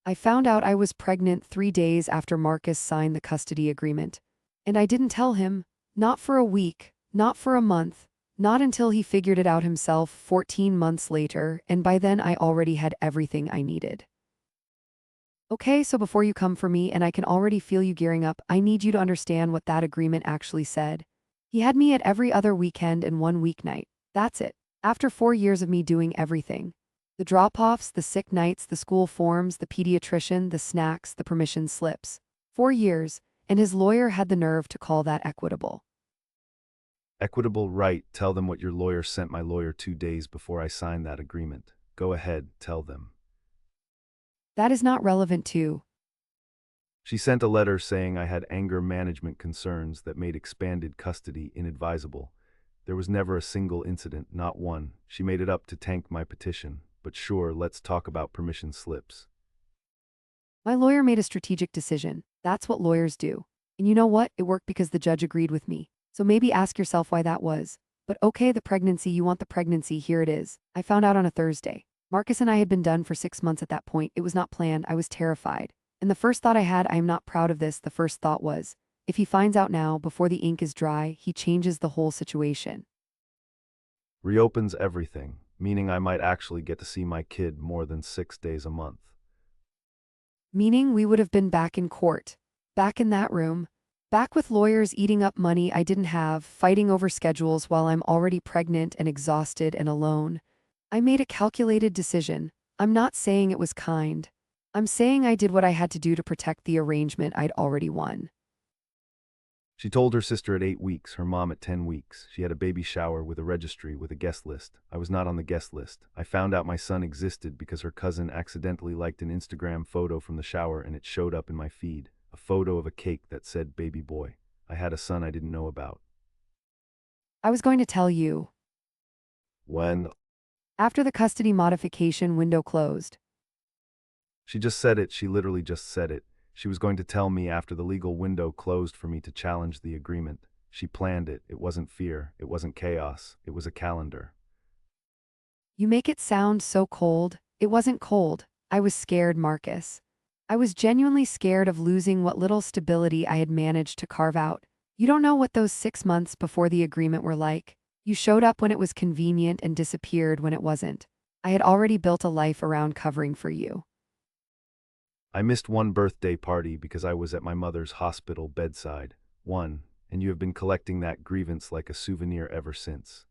I found out I was pregnant 3 days after Marcus signed the custody agreement. And I didn't tell him, not for a week, not for a month, not until he figured it out himself 14 months later, and by then I already had everything I needed. Okay, so before you come for me and I can already feel you gearing up, I need you to understand what that agreement actually said. He had me at every other weekend and one weeknight. That's it. After 4 years of me doing everything. The drop-offs, the sick nights, the school forms, the pediatrician, the snacks, the permission slips. 4 years, and his lawyer had the nerve to call that equitable. Equitable right. Tell them what your lawyer sent my lawyer 2 days before I signed that agreement. Go ahead, tell them. That is not relevant to. She sent a letter saying I had anger management concerns that made expanded custody inadvisable. There was never a single incident, not one. She made it up to tank my petition. But sure, let's talk about permission slips. My lawyer made a strategic decision. That's what lawyers do. And you know what? It worked because the judge agreed with me. So maybe ask yourself why that was. But okay, the pregnancy, you want the pregnancy, here it is. I found out on a Thursday. Marcus and I had been done for 6 months at that point. It was not planned. I was terrified. And the first thought I had, I am not proud of this, the first thought was, if he finds out now, before the ink is dry, he changes the whole situation. Reopens everything, meaning I might actually get to see my kid more than 6 days a month. Meaning we would have been back in court. Back in that room. Back with lawyers eating up money I didn't have, fighting over schedules while I'm already pregnant and exhausted and alone. I made a calculated decision. I'm not saying it was kind. I'm saying I did what I had to do to protect the arrangement I'd already won. She told her sister at 8 weeks, her mom at 10 weeks. She had a baby shower with a registry with a guest list. I was not on the guest list. I found out my son existed because her cousin accidentally liked an Instagram photo from the shower and it showed up in my feed. A photo of a cake that said baby boy. I had a son I didn't know about. I was going to tell you. When? After the custody modification window closed. She just said it. She literally just said it. She was going to tell me after the legal window closed for me to challenge the agreement. She planned it. It wasn't fear. It wasn't chaos. It was a calendar. You make it sound so cold. It wasn't cold. I was scared, Marcus. I was genuinely scared of losing what little stability I had managed to carve out. You don't know what those 6 months before the agreement were like. You showed up when it was convenient and disappeared when it wasn't. I had already built a life around covering for you. I missed one birthday party because I was at my mother's hospital bedside. One, and you have been collecting that grievance like a souvenir ever since.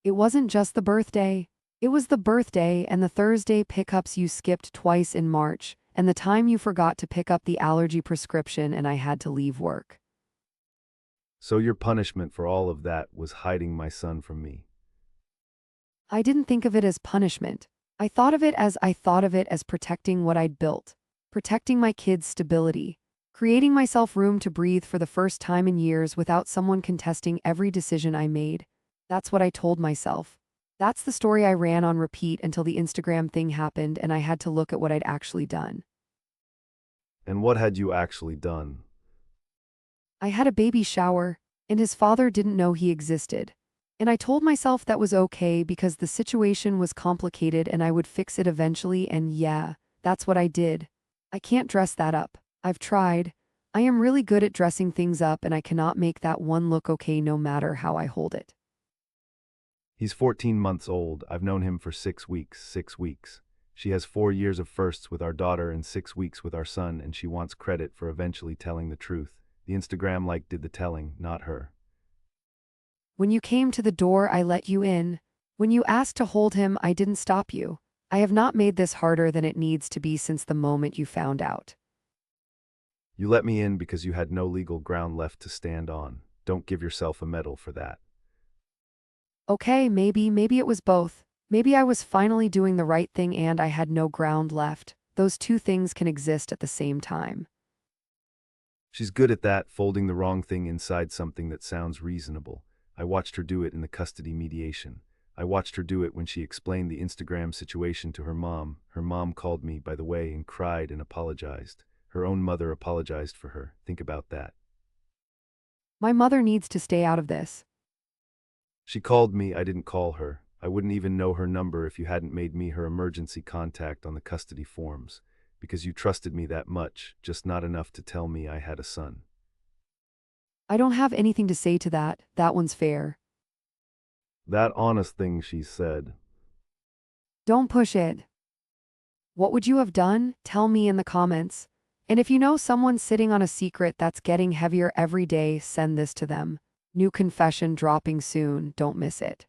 It wasn't just the birthday. It was the birthday and the Thursday pickups you skipped twice in March, and the time you forgot to pick up the allergy prescription and I had to leave work. So your punishment for all of that was hiding my son from me. I didn't think of it as punishment. I thought of it as protecting what I'd built, protecting my kids' stability, creating myself room to breathe for the first time in years without someone contesting every decision I made. That's what I told myself. That's the story I ran on repeat until the Instagram thing happened and I had to look at what I'd actually done. And what had you actually done? I had a baby shower, and his father didn't know he existed. And I told myself that was okay because the situation was complicated and I would fix it eventually, and yeah, that's what I did. I can't dress that up. I've tried. I am really good at dressing things up and I cannot make that one look okay no matter how I hold it. He's 14 months old. I've known him for 6 weeks. 6 weeks. She has 4 years of firsts with our daughter and 6 weeks with our son, and she wants credit for eventually telling the truth. The Instagram like did the telling, not her. When you came to the door, I let you in. When you asked to hold him, I didn't stop you. I have not made this harder than it needs to be since the moment you found out. You let me in because you had no legal ground left to stand on. Don't give yourself a medal for that. Okay, maybe it was both. Maybe I was finally doing the right thing and I had no ground left. Those two things can exist at the same time. She's good at that, folding the wrong thing inside something that sounds reasonable. I watched her do it in the custody mediation. I watched her do it when she explained the Instagram situation to her mom. Her mom called me, by the way, and cried and apologized. Her own mother apologized for her. Think about that. My mother needs to stay out of this. She called me, I didn't call her. I wouldn't even know her number if you hadn't made me her emergency contact on the custody forms, because you trusted me that much, just not enough to tell me I had a son. I don't have anything to say to that. That one's fair. That honest thing she said. Don't push it. What would you have done? Tell me in the comments. And if you know someone sitting on a secret that's getting heavier every day, send this to them. New confession dropping soon. Don't miss it.